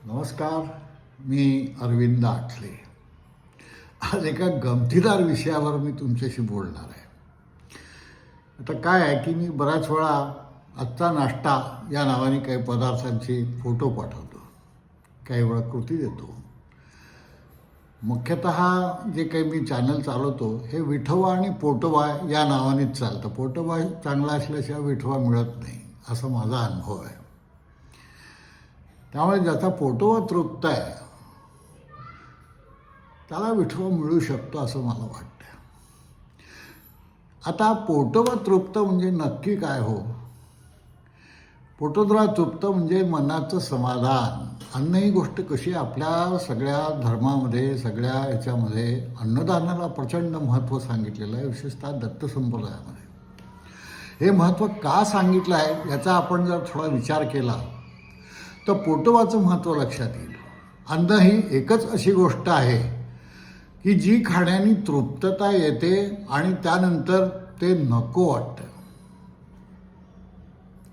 नमस्कार. मी अरविंद आठले. आज एका गमतीदार विषयावर मी तुमच्याशी बोलणार आहे. आता काय आहे की मी बऱ्याच वेळा आजचा नाश्ता या नावाने काही पदार्थांचे फोटो पाठवतो, काही वेळा कृती देतो. मुख्यतः जे काही मी चॅनल चालवतो हे विठोबा आणि पोटोबा या नावानेच चालतं. पोटोबा चांगला असल्याशिवाय विठोबा मिळत नाही, असा माझा अनुभव आहे. त्यामुळे ज्याचा पोटोबा तृप्त आहे त्याला विठोबा मिळू शकतो असं मला वाटतं. आता पोटोबा तृप्त म्हणजे नक्की काय हो? पोटोबा तृप्त म्हणजे मनाचं समाधान. अन्न ही गोष्ट कशी आपल्या सगळ्या धर्मामध्ये, सगळ्या ह्याच्यामध्ये अन्नदानाला प्रचंड महत्त्व सांगितलेलं आहे, विशेषतः दत्त संप्रदायामध्ये. हे महत्त्व का सांगितलं आहे याचा आपण जर थोडा विचार केला तर पोटोबाचं महत्त्व लक्षात येईल. अन्न ही एकच अशी गोष्ट आहे की जी खाण्याने तृप्तता येते आणि त्यानंतर ते नको वाटतं.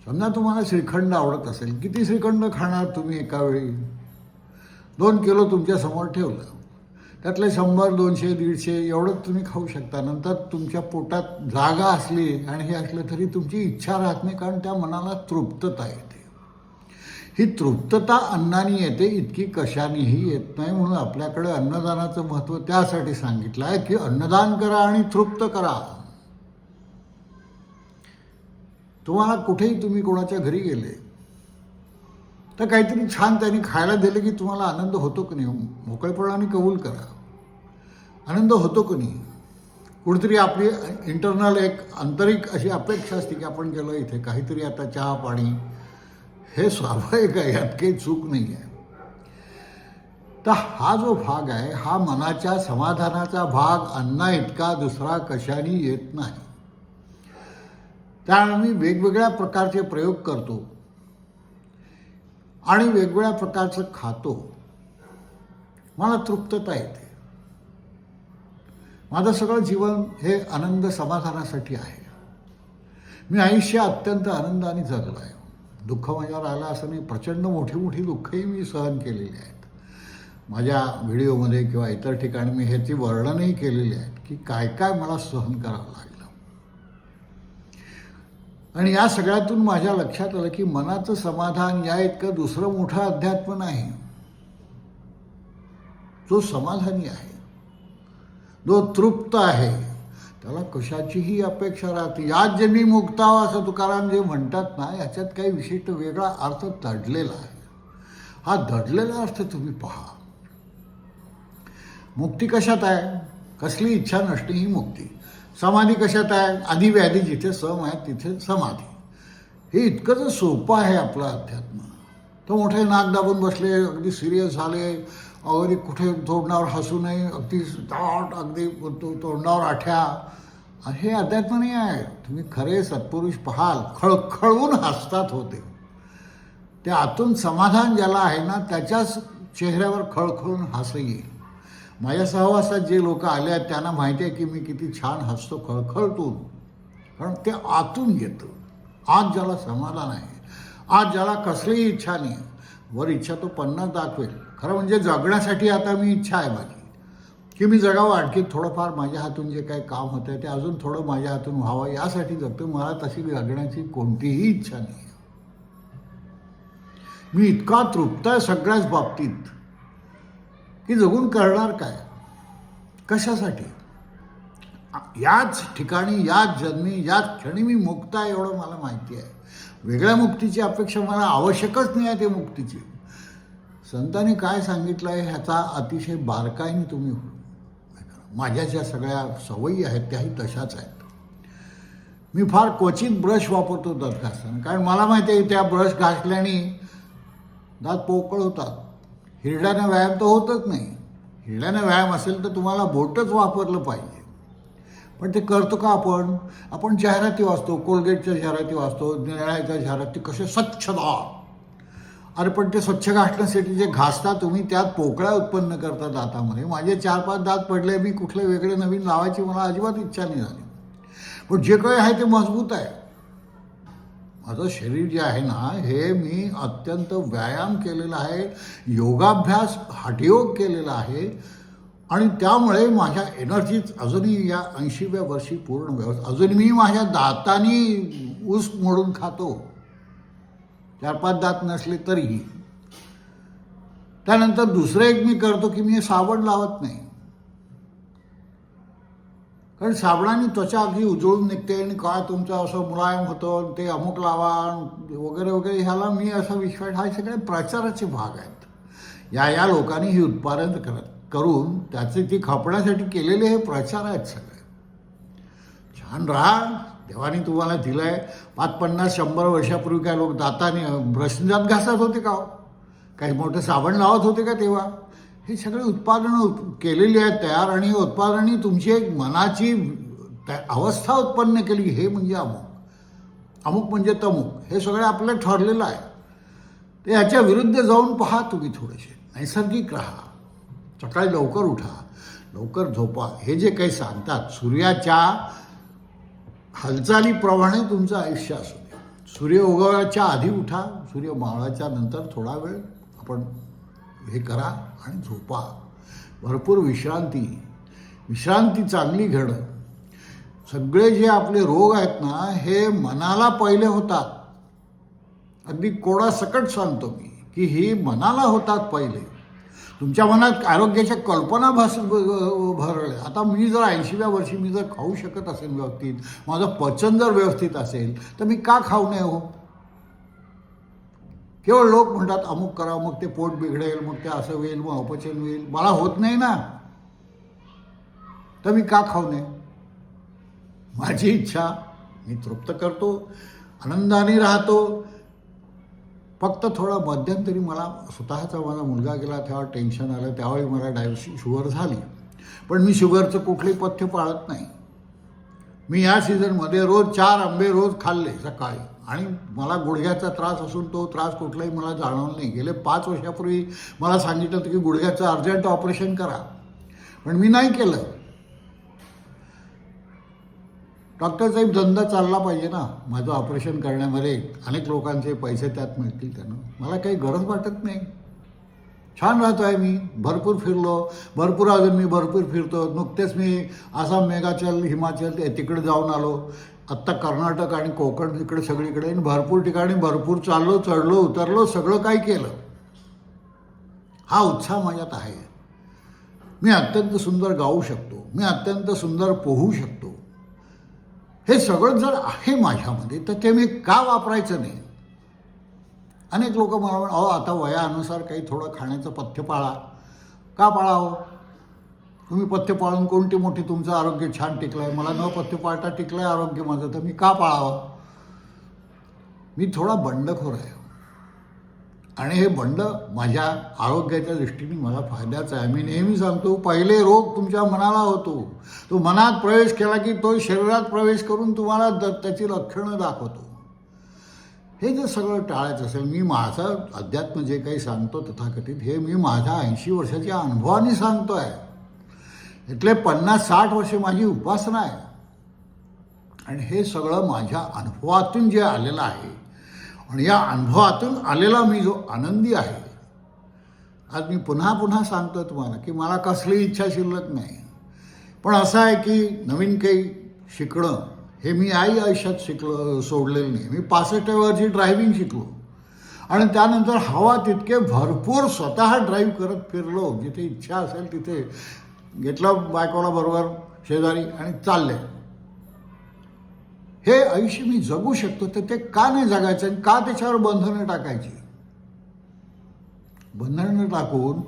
समजा तुम्हाला श्रीखंड आवडत असेल, किती श्रीखंड खाणार तुम्ही एका वेळी? 2 किलो तुमच्यासमोर ठेवलं, त्यातले 100, 200, 150 एवढंच तुम्ही खाऊ शकता. नंतर तुमच्या पोटात जागा असली आणि हे असलं तरी तुमची इच्छा राहत नाही, कारण त्या मनाला तृप्तता येते. ही तृप्तता अन्नाने येते, इतकी कशानेही येत नाही. म्हणून आपल्याकडे अन्नदानाचं महत्त्व त्यासाठी सांगितलं आहे की अन्नदान करा आणि तृप्त करा. तुम्हाला कुठेही तुम्ही कोणाच्या घरी गेले तर काहीतरी छान त्यांनी खायला दिलं की तुम्हाला आनंद होतो की नाही? मोकळेपणाने कबूल करा, आनंद होतो की नाही? कुठेतरी आपली इंटरनल एक आंतरिक अशी अपेक्षा असते की आपण गेलो इथे काहीतरी आता चहा पाणी, हे स्वाभाविक आहे, यात काही चूक नाही आहे. तर हा जो भाग आहे हा मनाच्या समाधानाचा भाग अन्ना इतका दुसरा कशाने येत नाही. त्यामुळे मी वेगवेगळ्या प्रकारचे प्रयोग करतो आणि वेगवेगळ्या प्रकारचं खातो. मला तृप्तता येते. माझं सगळं जीवन हे आनंद समाधानासाठी आहे. मी आयुष्य अत्यंत आनंदाने जगलं आहे. दुःख माझ्यावर आलं असं नाही. प्रचंड मोठी मोठी दुःखही मी सहन केलेली आहेत. माझ्या व्हिडिओमध्ये किंवा इतर ठिकाणी मी ह्याची वर्णनही केलेली आहेत की काय काय मला सहन करावं लागलं. आणि या सगळ्यातून माझ्या लक्षात आलं की मनाचं समाधान या इतकं दुसरं मोठं अध्यात्म नाही. जो समाधानी आहे, जो तृप्त आहे, त्याला कशाचीही अपेक्षा राहते. याच जन्मी मुक्तावा असं तुकाराम जे म्हणतात ना, याच्यात काही विशिष्ट वेगळा अर्थ दडलेला आहे. हा दडलेला अर्थ तुम्ही पहा. मुक्ती कशात आहे? कसली इच्छा नसणे ही मुक्ती. समाधी कशात आहे? आधी व्याधी जिथे सम आहे तिथे समाधी. हे इतकं सोपं आहे आपलं अध्यात्म. तो मोठे नाक दाबून बसले, अगदी सिरियस झाले, अगदी कुठे तोंडावर हसू नये, अगदी ताट, अगदी तोंडावर आठ्या, हे अध्यात्म नाही आहे. तुम्ही खरे सत्पुरुष पाहाल खळखळून हसतात होते. ते आतून समाधान ज्याला आहे ना त्याच्याच चेहऱ्यावर खळखळून हसं येईल. माझ्या सहवासात जे लोक आले आहेत त्यांना माहिती आहे की मी किती छान हसतो खळखळतून, कारण ते आतून येतं. आज ज्याला समाधान आहे, आज ज्याला कसलीही इच्छा नाही. वर इच्छा तो 50 दाखवेल. खरं म्हणजे जगण्यासाठी आता मी इच्छा आहे माझी की मी जगावं, आणखी थोडंफार माझ्या हातून जे काही काम होतं आहे ते अजून थोडं माझ्या हातून व्हावं यासाठी जगतो. मला तशी जगण्याची कोणतीही इच्छा नाही. मी इतका तृप्त आहे सगळ्याच बाबतीत की जगून करणार काय? कशासाठी? याच ठिकाणी, याच जन्मी, याच क्षणी मी मुक्त आहे एवढं मला माहिती आहे. वेगळ्या मुक्तीची अपेक्षा मला आवश्यकच नाही आहे. ते मुक्तीची संतांनी काय सांगितलं आहे ह्याचा अतिशय बारकाईने तुम्ही, माझ्या ज्या सगळ्या सवयी आहेत त्याही तशाच आहेत. मी फार क्वचित ब्रश वापरतो दात घासताना, कारण मला माहिती आहे त्या ब्रश घासल्याने दात पोकळ होतात. हिरड्यानं व्यायाम तर होतच नाही. हिरड्यानं व्यायाम असेल तर तुम्हाला बोटच वापरलं पाहिजे. पण ते करतो का आपण? आपण जाहिराती वाचतो, कोलगेटच्या जाहिराती वाचतो, निराळ्याच्या जाहिराती, कसे स्वच्छ दात. अरे पण ते स्वच्छ घासण्यासाठी जे घासता तुम्ही त्यात पोकळ्या उत्पन्न करता दातामध्ये. माझे 4-5 दात पडले, मी कुठले वेगळे नवीन लावायची मला अजिबात इच्छा नाही झाली. पण जे काही आहे ते मजबूत आहे. माझं शरीर जे आहे ना, हे मी अत्यंत व्यायाम केलेला आहे, योगाभ्यास, हठयोग केलेला आहे आणि त्यामुळे माझ्या एनर्जीच अजूनही या 80व्या वर्षी पूर्ण व्यवस्थित, अजून मी माझ्या दातांनी ऊस मोडून खातो, 4-5 दात नसले तरीही. त्यानंतर दुसरं एक मी करतो की मी साबण लावत नाही, कारण साबणाने त्वचा अगदी उजळून निघते आणि काय तुमचं असं मुलायम होतं, ते अमुक लावा वगैरे वगैरे. ह्याला मी असा विश्वास, हा सगळे प्रचाराचे भाग आहेत. या लोकांनी ही उत्पादन करून त्याचे ती खपण्यासाठी केलेले हे प्रचार आहेत सगळे. छान राहा, देवाने तुम्हाला दिलंय. 5-50-100 वर्षापूर्वी काय लोक दाताने ब्रशने दात घासत होते का हो? काही मोठं साबण लावत होते का तेव्हा? हे सगळे उत्पादनं केलेली आहेत तयार, आणि हे उत्पादनांनी तुमची एक मनाची अवस्था उत्पन्न केली. हे म्हणजे अमुक म्हणजे तमुक, हे सगळं आपलं ठरलेलं आहे. ते ह्याच्या विरुद्ध जाऊन पहा तुम्ही. थोडेसे नैसर्गिक राहा, सकाळी लवकर उठा, लवकर झोपा. हे जे काही सांगतात, सूर्याच्या हालचालीप्रमाणे तुमचं आयुष्य असू दे. सूर्य उगवायच्या आधी उठा, सूर्य मावळाच्या नंतर थोडा वेळ आपण हे करा आणि झोपा. भरपूर विश्रांती चांगली घेणं. सगळे जे आपले रोग आहेत ना, हे मनाला पहिले होतात. अगदी कोडासकट सांगतो मी की ही मनाला होतात पहिले. तुमच्या मनात आरोग्याच्या कल्पना भरल्या. आता मी जर 80व्या वर्षी मी जर खाऊ शकत असेल व्यवस्थित, माझं पचन जर व्यवस्थित असेल, तर मी का खाऊ नये हो? केवळ लोक म्हणतात अमुक करा, मग ते पोट बिघडेल, मग ते असं होईल, मग अपचन होईल. मला होत नाही ना, तर मी का खाऊ नये? माझी इच्छा मी तृप्त करतो, आनंदाने राहतो. फक्त थोडा मध्यंतरी मला स्वतःचा माझा मुलगा गेला, तेव्हा टेन्शन आलं, त्यावेळी मला शुगर झाली. पण मी शुगरचं कुठलंही पथ्य पाळत नाही. मी या सीझनमध्ये रोज 4 आंबे रोज खाल्ले सकाळी, आणि मला गुडघ्याचा त्रास असून तो त्रास कुठलाही मला जाणवला नाही. गेले 5 वर्षापूर्वी मला सांगितलं होतं की गुडघ्याचं अर्जंट ऑपरेशन करा, पण मी नाही केलं. डॉक्टर साहेब, धंदा चालला पाहिजे ना माझं ऑपरेशन करण्यामध्ये, अनेक लोकांचे पैसे त्यात मिळतील त्यांना. मला काही गरज वाटत नाही, छान राहतो आहे मी. भरपूर फिरलो, अजून मी भरपूर फिरतो. नुकतेच मी आसाम, मेघाचल, हिमाचल तिकडे जाऊन आलो. आत्ता कर्नाटक आणि कोकण तिकडे सगळीकडे, आणि भरपूर ठिकाणी भरपूर चाललो, चढलो, उतरलो, सगळं काही केलं. हा उत्साह माझ्यात आहे. मी अत्यंत सुंदर गाऊ शकतो, मी अत्यंत सुंदर पोहू शकतो. हे सगळं जर आहे माझ्यामध्ये, तर ते मी का वापरायचं नाही? अनेक लोक मला म्हणतात, अहो आता वयानुसार काही थोडं खाण्याचं पथ्य पाळा. का पाळावं? तुम्ही पथ्य पाळून कोणती मोठी तुमचं आरोग्य छान टिकलं आहे, मला न पथ्य पाळता टिकलं आहे आरोग्य माझं, तर मी का पाळावं? मी थोडा बंडखोर आहे, आणि हे बंड माझ्या आरोग्याच्या दृष्टीने मला फायद्याचं आहे. मी नेहमी सांगतो, पहिले रोग तुमच्या मनाला होतो. तो मनात प्रवेश केला की तो शरीरात प्रवेश करून तुम्हाला त्याची लक्षणं दाखवतो. हे जर सगळं टाळायचं असेल, मी माझं अध्यात्म जे काही सांगतो तथाकथित, हे मी माझ्या 80 वर्षाच्या अनुभवाने सांगतो आहे. इथले 50-60 वर्षे माझी उपासना आहे, आणि हे सगळं माझ्या अनुभवातून जे आलेलं आहे, आणि या अनुभवातून आलेला मी जो आनंदी आहे. आज मी पुन्हा सांगतो तुम्हाला की मला कसली इच्छा शिल्लक नाही, पण असं आहे की नवीन काही शिकणं हे मी आयुष्यात सोडलेलं नाही. मी 65व्या वर्षी ड्रायव्हिंग शिकलो, आणि त्यानंतर हवा तितके भरपूर स्वतः ड्राईव्ह करत फिरलो. जिथे इच्छा असेल तिथे घेतलं बायकोला बरोबर शेजारी आणि चालले. हे आयुष्य मी जगू शकतो, तर ते का नाही जगायचं, आणि का त्याच्यावर बंधनं टाकायची? बंधनं टाकून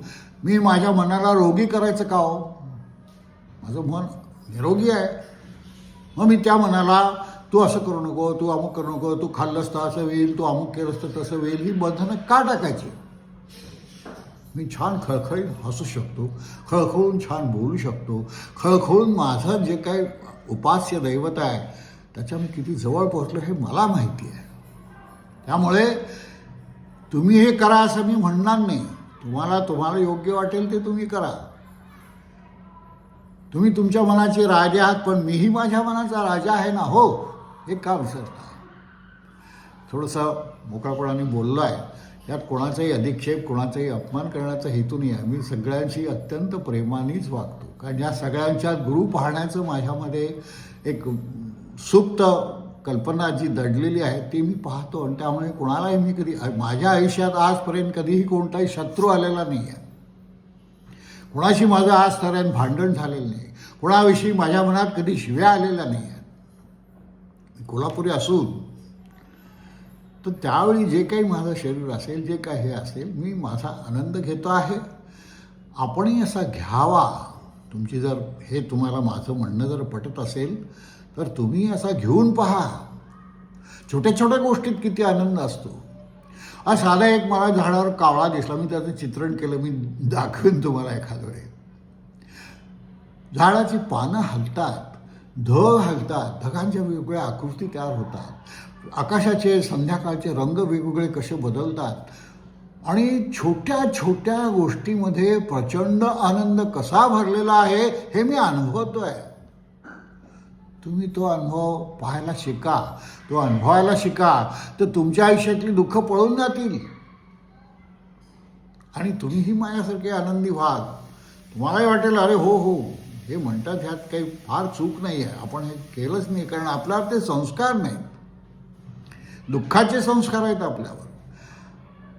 मी माझ्या मनाला रोगी करायचं का हो? माझं मन निरोगी आहे, मग मी त्या मनाला तू असं करू नको, तू अमुक करू नको, तू खाल्लंस तर असं होईल, तू अमुक केलंस तर तसं होईल, ही बंधनं का टाकायची? मी छान खळखळीत हसू शकतो, खळखळून छान बोलू शकतो, खळखळून माझं जे काही उपास्य दैवत आहे त्याच्या मी किती जवळ पोहोचलो हे मला माहिती आहे. त्यामुळे तुम्ही हे करा असं मी म्हणणार नाही. तुम्हाला योग्य वाटेल ते तुम्ही करा. तुम्ही तुमच्या मनाचे राजे आहात, पण मीही माझ्या मनाचा राजा आहे ना हो, हे का विसरता? थोडंसं मोकळपणाने बोललो आहे. यात कोणाचाही अधिक्षेप, कोणाचाही अपमान करण्याचा हेतू नाही आहे. मी सगळ्यांशी अत्यंत प्रेमानेच वागतो, कारण या सगळ्यांच्या गुरु पाहण्याचं माझ्यामध्ये एक सुप्त कल्पना जी दडलेली आहे ती मी पाहतो. आणि त्यामुळे कोणालाही मी कधी माझ्या आयुष्यात आजपर्यंत कधीही कोणताही शत्रू आलेला नाही आहे. कोणाशी माझं आजपर्यंत भांडण झालेलं नाही. कोणाविषयी माझ्या मनात कधी शिव्या आलेल्या नाही आहेत. कोल्हापुरी असून तर त्यावेळी जे काही माझं शरीर असेल, जे काही हे असेल, मी माझा आनंद घेतो आहे. आपणही असा घ्यावा. तुमची जर हे तुम्हाला माझं म्हणणं जर पटत असेल तर तुम्ही असा घेऊन पहा. छोट्या छोट्या गोष्टीत किती आनंद असतो. आज साधा एक मला झाडावर कावळा दिसला, मी त्याचं चित्रण केलं, मी दाखवेन तुम्हाला एखाद्या वेळी. झाडाची पानं हलतात, ढग हलतात, ढगांच्या वेगवेगळ्या आकृती तयार होतात, आकाशाचे संध्याकाळचे रंग वेगवेगळे कसे बदलतात, आणि छोट्या छोट्या गोष्टीमध्ये प्रचंड आनंद कसा भरलेला आहे हे मी अनुभवतोय. तुम्ही तो अनुभव पाहायला शिका, तो अनुभवायला शिका, तर तुमच्या आयुष्यातली दुःख पळून जातील आणि तुम्हीही माझ्यासारखे आनंदी व्हाल. तुम्हालाही वाटेल अरे हो हो, हे म्हणतात ह्यात काही फार चूक नाही आहे, आपण हे केलंच नाही, कारण आपल्यावर ते संस्कार नाहीत. दुःखाचे संस्कार आहेत आपल्यावर.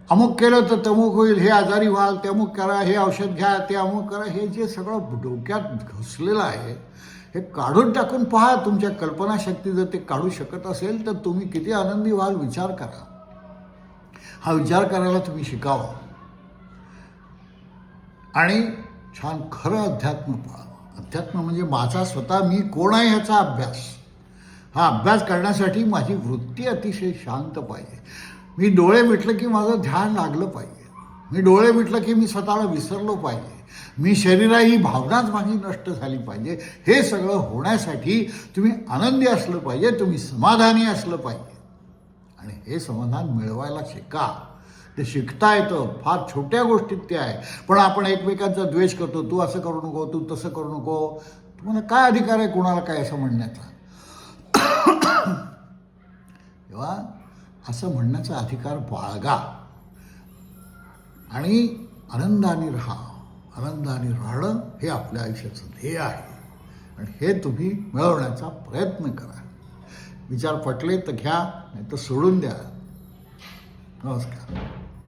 अमुक केलं तर तमुक होईल, हे आजारी व्हाल, ते अमुक करा, हे औषध घ्या, ते अमुक करा, हे जे सगळं डोक्यात घुसलेलं आहे हे काढून टाकून पहा. तुमच्या कल्पनाशक्ती जर ते काढू शकत असेल तर तुम्ही किती आनंदी व्हाल. विचार करा. हा विचार करायला तुम्ही शिकावा आणि छान खरं अध्यात्म पहा. अध्यात्म म्हणजे माझा स्वतः मी कोण आहे ह्याचा अभ्यास. हा अभ्यास करण्यासाठी माझी वृत्ती अतिशय शांत पाहिजे. मी डोळे मिटलं की माझं ध्यान लागलं पाहिजे. मी डोळे मिटलं की मी स्वतःला विसरलो पाहिजे. मी शरीराही भावनाच माझी नष्ट झाली पाहिजे. हे सगळं होण्यासाठी तुम्ही आनंदी असलं पाहिजे, तुम्ही समाधानी असलं पाहिजे. आणि हे समाधान मिळवायला शिका. ते शिकता येतं. फार छोट्या गोष्टीत ते आहे. पण आपण एकमेकांचा द्वेष करतो. तू असं करू नको, तू तसं करू नको. तुम्हाला काय अधिकार आहे कोणाला काय असं म्हणण्याचा? तेव्हा असं म्हणण्याचा अधिकार बाळगा आणि आनंदाने राहा. आनंदाने राहणं हे आपल्या आयुष्याचं ध्येय आहे आणि हे तुम्ही मिळवण्याचा प्रयत्न करा. विचार पटले तर घ्या, नाही तर सोडून द्या. नमस्कार.